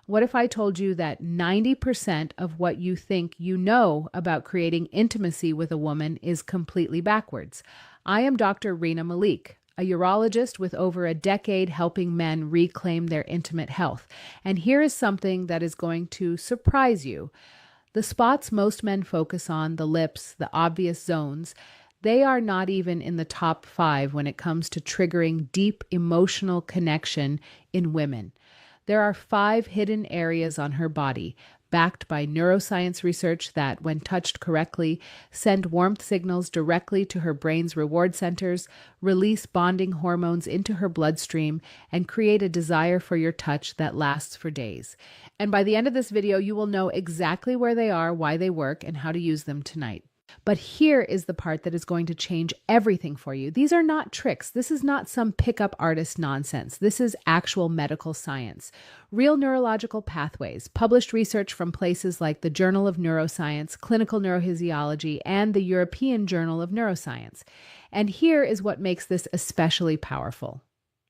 What if I told you that 90% of what you think you know about creating intimacy with a woman is completely backwards? I am Dr. Rena Malik, a urologist with over a decade helping men reclaim their intimate health. And here is something that is going to surprise you. The spots most men focus on, the lips, the obvious zones, they are not even in the top 5 when it comes to triggering deep emotional connection in women. There are 5 hidden areas on her body, backed by neuroscience research that, when touched correctly, send warmth signals directly to her brain's reward centers, release bonding hormones into her bloodstream, and create a desire for your touch that lasts for days. And by the end of this video, you will know exactly where they are, why they work, and how to use them tonight. But here is the part that is going to change everything for you. These are not tricks. This is not some pickup artist nonsense. This is actual medical science. Real neurological pathways, published research from places like the Journal of Neuroscience, Clinical Neurophysiology, and the European Journal of Neuroscience. And here is what makes this especially powerful.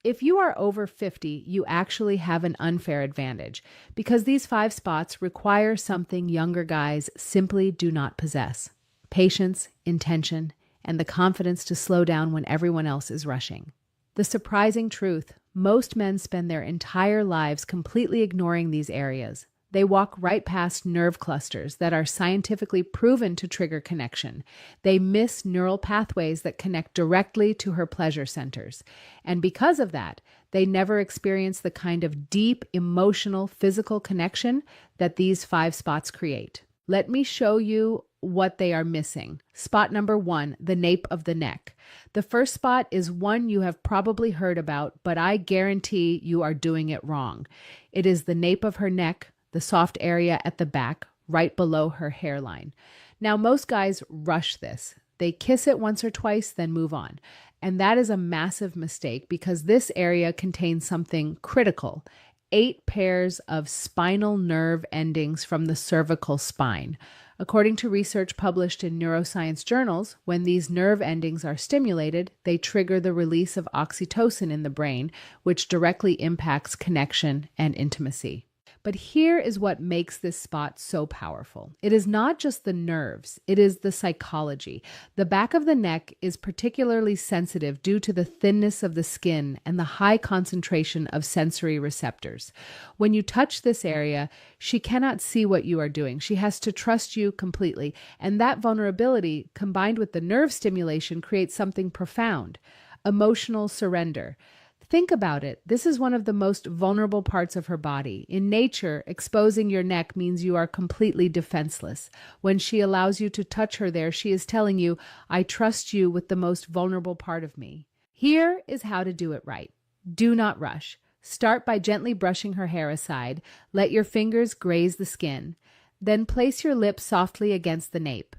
If you are over 50, you actually have an unfair advantage because these 5 spots require something younger guys simply do not possess: patience, intention, and the confidence to slow down when everyone else is rushing. The surprising truth, most men spend their entire lives completely ignoring these areas. They walk right past nerve clusters that are scientifically proven to trigger connection. They miss neural pathways that connect directly to her pleasure centers. And because of that, they never experience the kind of deep, emotional, physical connection that these 5 spots create. Let me show you what they are missing. Spot number 1, the nape of the neck. The first spot is one you have probably heard about, but I guarantee you are doing it wrong. It is the nape of her neck, the soft area at the back, right below her hairline. Now, most guys rush this. They kiss it once or twice, then move on. And that is a massive mistake because this area contains something critical: 8 pairs of spinal nerve endings from the cervical spine. According to research published in neuroscience journals, when these nerve endings are stimulated, they trigger the release of oxytocin in the brain, which directly impacts connection and intimacy. But here is what makes this spot so powerful. It is not just the nerves, it is the psychology. The back of the neck is particularly sensitive due to the thinness of the skin and the high concentration of sensory receptors. When you touch this area, she cannot see what you are doing. She has to trust you completely. And that vulnerability, combined with the nerve stimulation, creates something profound: emotional surrender. Think about it. This is one of the most vulnerable parts of her body. In nature, exposing your neck means you are completely defenseless. When she allows you to touch her there, she is telling you, I trust you with the most vulnerable part of me. Here is how to do it right. Do not rush. Start by gently brushing her hair aside. Let your fingers graze the skin. Then place your lips softly against the nape.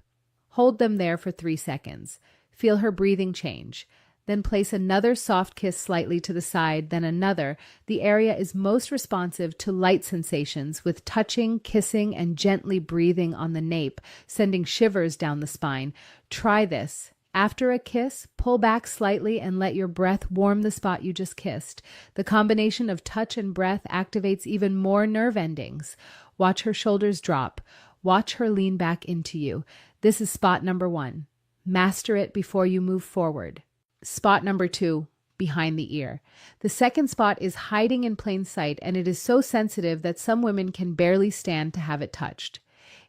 Hold them there for 3 seconds. Feel her breathing change. Then place another soft kiss slightly to the side, then another. The area is most responsive to light sensations, with touching, kissing, and gently breathing on the nape, sending shivers down the spine. Try this. After a kiss, pull back slightly and let your breath warm the spot you just kissed. The combination of touch and breath activates even more nerve endings. Watch her shoulders drop. Watch her lean back into you. This is spot number 1. Master it before you move forward. Spot number 2, behind the ear. The second spot is hiding in plain sight, and it is so sensitive that some women can barely stand to have it touched.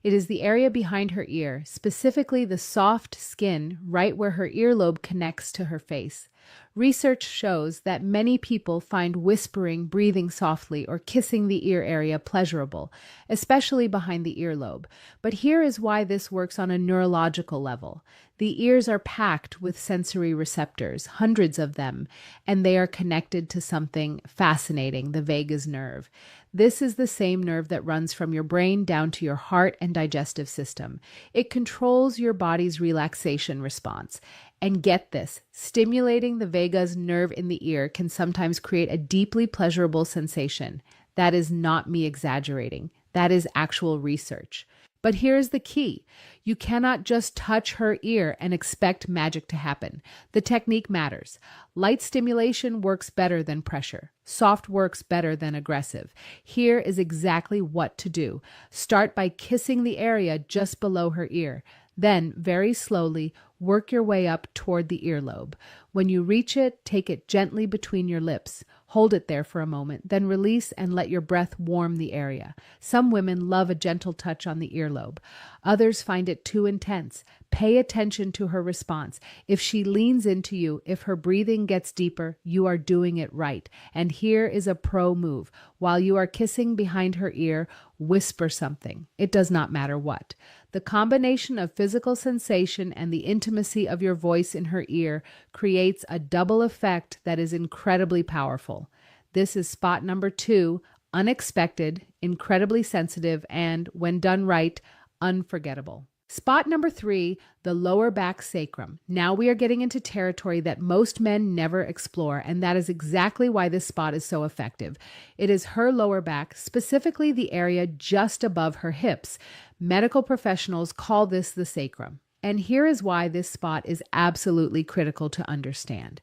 It is the area behind her ear, specifically the soft skin right where her earlobe connects to her face. Research shows that many people find whispering, breathing softly, or kissing the ear area pleasurable, especially behind the earlobe. But here is why this works on a neurological level. The ears are packed with sensory receptors, hundreds of them, and they are connected to something fascinating, the vagus nerve. This is the same nerve that runs from your brain down to your heart and digestive system. It controls your body's relaxation response. And get this, stimulating the vagus nerve in the ear can sometimes create a deeply pleasurable sensation. That is not me exaggerating. That is actual research. But here's the key. You cannot just touch her ear and expect magic to happen. The technique matters. Light stimulation works better than pressure. Soft works better than aggressive. Here is exactly what to do. Start by kissing the area just below her ear. Then, very slowly, work your way up toward the earlobe. When you reach it, take it gently between your lips. Hold it there for a moment, then release and let your breath warm the area. Some women love a gentle touch on the earlobe. Others find it too intense. Pay attention to her response. If she leans into you, if her breathing gets deeper, you are doing it right. And here is a pro move. While you are kissing behind her ear, whisper something. It does not matter what. The combination of physical sensation and the intimacy of your voice in her ear creates a double effect that is incredibly powerful. This is spot number 2, unexpected, incredibly sensitive, and, when done right, unforgettable. Spot number 3, the lower back sacrum. Now we are getting into territory that most men never explore, and that is exactly why this spot is so effective. It is her lower back, specifically the area just above her hips. Medical professionals call this the sacrum. And here is why this spot is absolutely critical to understand.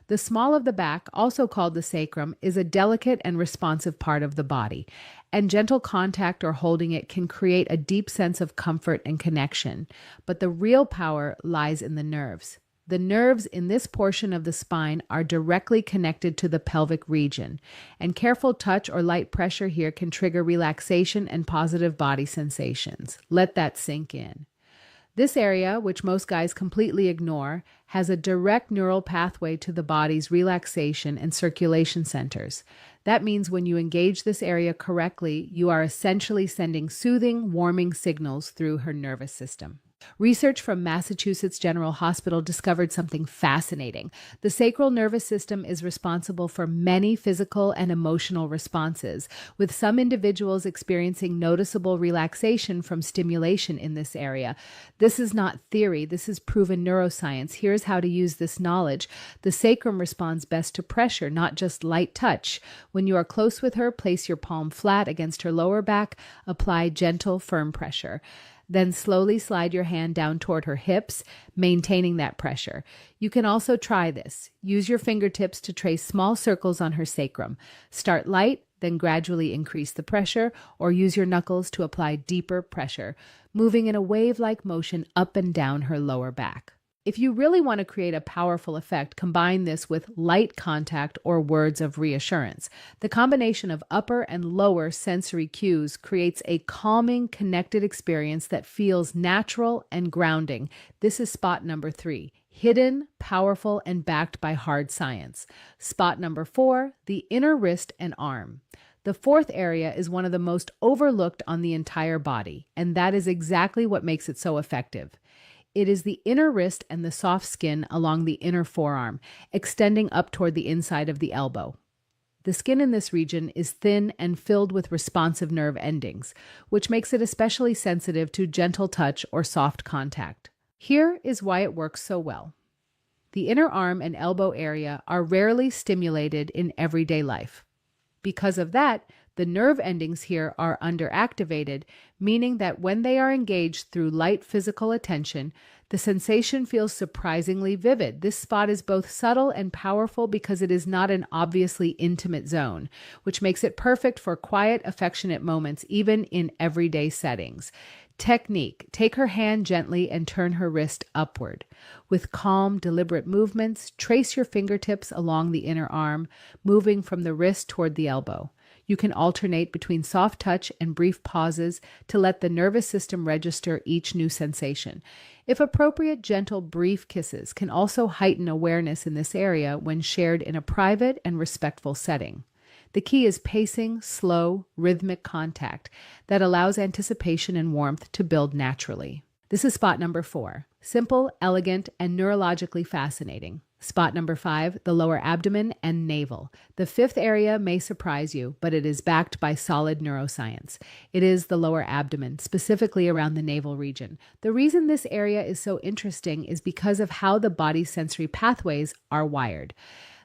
The small of the back, also called the sacrum, is a delicate and responsive part of the body, and gentle contact or holding it can create a deep sense of comfort and connection. But the real power lies in the nerves. The nerves in this portion of the spine are directly connected to the pelvic region, and careful touch or light pressure here can trigger relaxation and positive body sensations. Let that sink in. This area, which most guys completely ignore, has a direct neural pathway to the body's relaxation and circulation centers. That means when you engage this area correctly, you are essentially sending soothing, warming signals through her nervous system. Research from Massachusetts General Hospital discovered something fascinating. The sacral nervous system is responsible for many physical and emotional responses, with some individuals experiencing noticeable relaxation from stimulation in this area. This is not theory, this is proven neuroscience. Here's how to use this knowledge. The sacrum responds best to pressure, not just light touch. When you are close with her, place your palm flat against her lower back, apply gentle, firm pressure. Then slowly slide your hand down toward her hips, maintaining that pressure. You can also try this. Use your fingertips to trace small circles on her sacrum. Start light, then gradually increase the pressure, or use your knuckles to apply deeper pressure, moving in a wave-like motion up and down her lower back. If you really want to create a powerful effect, combine this with light contact or words of reassurance. The combination of upper and lower sensory cues creates a calming, connected experience that feels natural and grounding. This is spot number 3. Hidden, powerful, and backed by hard science. Spot number 4, the inner wrist and arm. The fourth area is one of the most overlooked on the entire body, and that is exactly what makes it so effective. It is the inner wrist and the soft skin along the inner forearm, extending up toward the inside of the elbow. The skin in this region is thin and filled with responsive nerve endings, which makes it especially sensitive to gentle touch or soft contact. Here is why it works so well. The inner arm and elbow area are rarely stimulated in everyday life. Because of that, the nerve endings here are underactivated, meaning that when they are engaged through light physical attention, the sensation feels surprisingly vivid. This spot is both subtle and powerful because it is not an obviously intimate zone, which makes it perfect for quiet, affectionate moments, even in everyday settings. Technique: take her hand gently and turn her wrist upward. With calm, deliberate movements, trace your fingertips along the inner arm, moving from the wrist toward the elbow. You can alternate between soft touch and brief pauses to let the nervous system register each new sensation. If appropriate, gentle, brief kisses can also heighten awareness in this area when shared in a private and respectful setting. The key is pacing, slow, rhythmic contact that allows anticipation and warmth to build naturally. This is spot number 4. Simple, elegant, and neurologically fascinating. Spot number 5, the lower abdomen and navel. The fifth area may surprise you, but it is backed by solid neuroscience. It is the lower abdomen, specifically around the navel region. The reason this area is so interesting is because of how the body's sensory pathways are wired.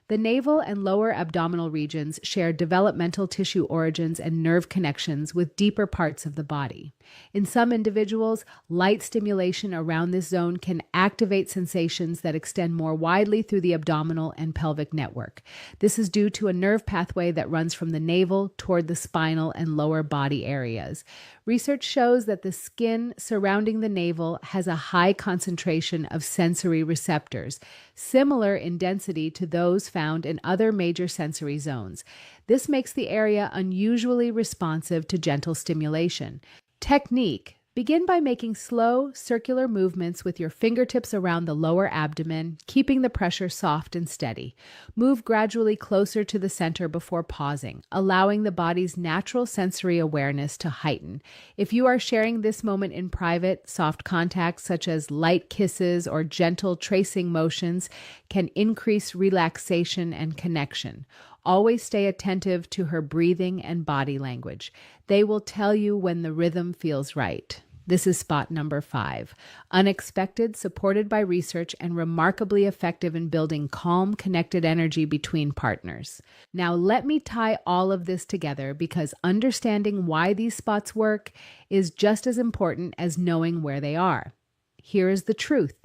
The navel and lower abdominal regions share developmental tissue origins and nerve connections with deeper parts of the body. In some individuals, light stimulation around this zone can activate sensations that extend more widely through the abdominal and pelvic network. This is due to a nerve pathway that runs from the navel toward the spinal and lower body areas. Research shows that the skin surrounding the navel has a high concentration of sensory receptors, similar in density to those found in other major sensory zones. This makes the area unusually responsive to gentle stimulation. Technique: begin by making slow, circular movements with your fingertips around the lower abdomen, keeping the pressure soft and steady. Move gradually closer to the center before pausing, allowing the body's natural sensory awareness to heighten. If you are sharing this moment in private, soft contact, such as light kisses or gentle tracing motions, can increase relaxation and connection. Always stay attentive to her breathing and body language. They will tell you when the rhythm feels right. This is spot number 5. Unexpected, supported by research, and remarkably effective in building calm, connected energy between partners. Now, let me tie all of this together because understanding why these spots work is just as important as knowing where they are. Here is the truth.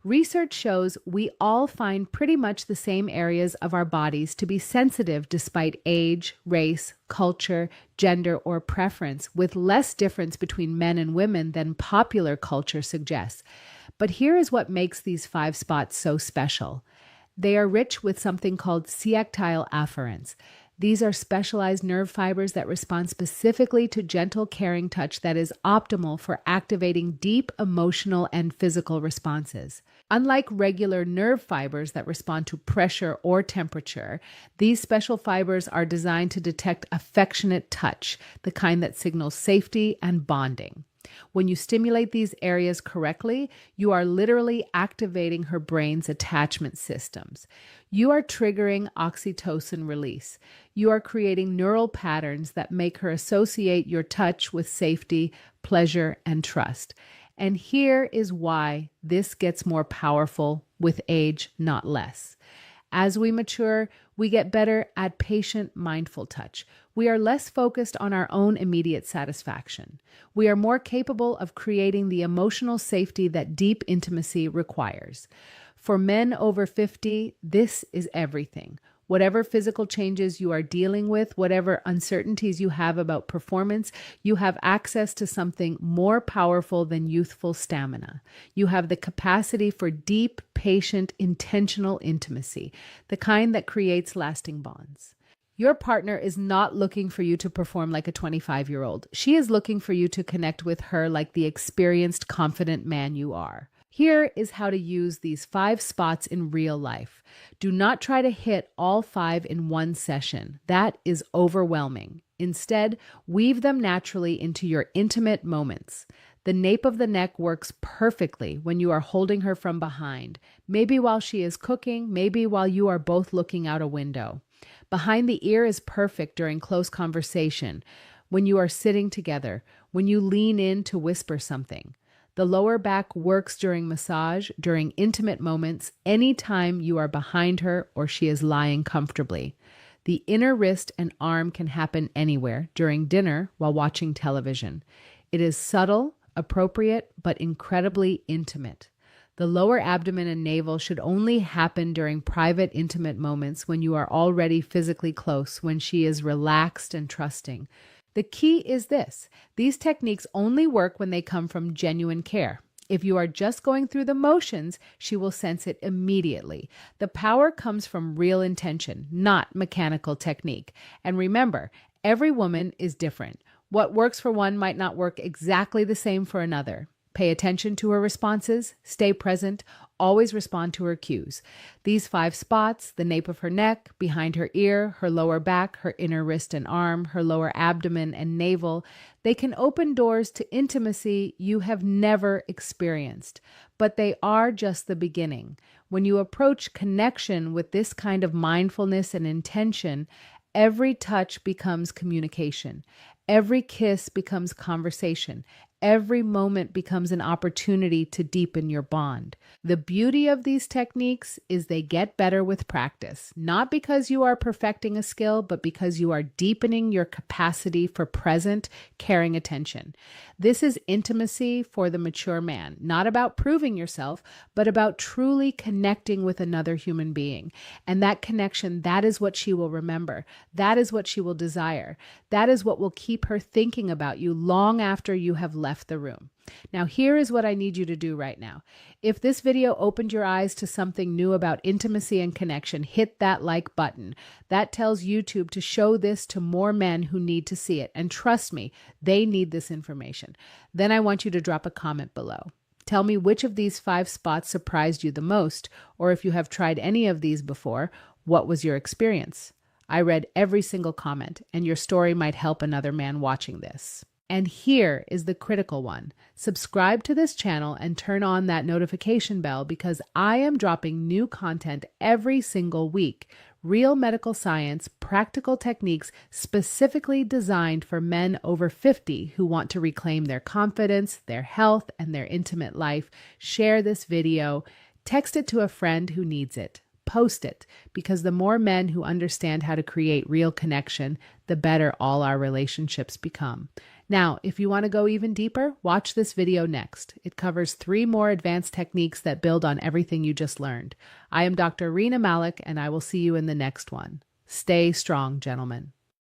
Research shows we all find pretty much the same areas of our bodies to be sensitive despite age, race, culture, gender, or preference, with less difference between men and women than popular culture suggests. But here is what makes these 5 spots so special. They are rich with something called ceactile afferents. These are specialized nerve fibers that respond specifically to gentle, caring touch that is optimal for activating deep emotional and physical responses. Unlike regular nerve fibers that respond to pressure or temperature, these special fibers are designed to detect affectionate touch, the kind that signals safety and bonding. When you stimulate these areas correctly, you are literally activating her brain's attachment systems. You are triggering oxytocin release. You are creating neural patterns that make her associate your touch with safety, pleasure, and trust. And here is why this gets more powerful with age, not less. As we mature, we get better at patient, mindful touch. We are less focused on our own immediate satisfaction. We are more capable of creating the emotional safety that deep intimacy requires. For men over 50, this is everything. Whatever physical changes you are dealing with, whatever uncertainties you have about performance, you have access to something more powerful than youthful stamina. You have the capacity for deep, patient, intentional intimacy, the kind that creates lasting bonds. Your partner is not looking for you to perform like a 25-year-old. She is looking for you to connect with her like the experienced, confident man you are. Here is how to use these 5 spots in real life. Do not try to hit all 5 in one session. That is overwhelming. Instead, weave them naturally into your intimate moments. The nape of the neck works perfectly when you are holding her from behind, maybe while she is cooking, maybe while you are both looking out a window. Behind the ear is perfect during close conversation, when you are sitting together, when you lean in to whisper something. The lower back works during massage, during intimate moments, anytime you are behind her or she is lying comfortably. The inner wrist and arm can happen anywhere, during dinner, while watching television. It is subtle, appropriate, but incredibly intimate. The lower abdomen and navel should only happen during private, intimate moments when you are already physically close, when she is relaxed and trusting. The key is this: these techniques only work when they come from genuine care. If you are just going through the motions, she will sense it immediately. The power comes from real intention, not mechanical technique. And remember, every woman is different. What works for one might not work exactly the same for another. Pay attention to her responses, stay present, always respond to her cues. These 5 spots, the nape of her neck, behind her ear, her lower back, her inner wrist and arm, her lower abdomen and navel, they can open doors to intimacy you have never experienced. But they are just the beginning. When you approach connection with this kind of mindfulness and intention, every touch becomes communication. Every kiss becomes conversation. Every moment becomes an opportunity to deepen your bond. The beauty of these techniques is they get better with practice, not because you are perfecting a skill, but because you are deepening your capacity for present, caring attention. This is intimacy for the mature man, not about proving yourself, but about truly connecting with another human being. And that connection, that is what she will remember. That is what she will desire. That is what will keep her thinking about you long after you have left the room. Now, here is what I need you to do right now. If this video opened your eyes to something new about intimacy and connection, hit that like button. That tells YouTube to show this to more men who need to see it. And trust me, they need this information. Then I want you to drop a comment below. Tell me which of these 5 spots surprised you the most, or if you have tried any of these before, what was your experience? I read every single comment, and your story might help another man watching this. And here is the critical one. Subscribe to this channel and turn on that notification bell because I am dropping new content every single week. Real medical science, practical techniques specifically designed for men over 50 who want to reclaim their confidence, their health, and their intimate life. Share this video. Text it to a friend who needs it. Post it, because the more men who understand how to create real connection, the better all our relationships become. Now, if you want to go even deeper, watch this video next. It covers 3 more advanced techniques that build on everything you just learned. I am Dr. Reena Malik, and I will see you in the next one. Stay strong, gentlemen.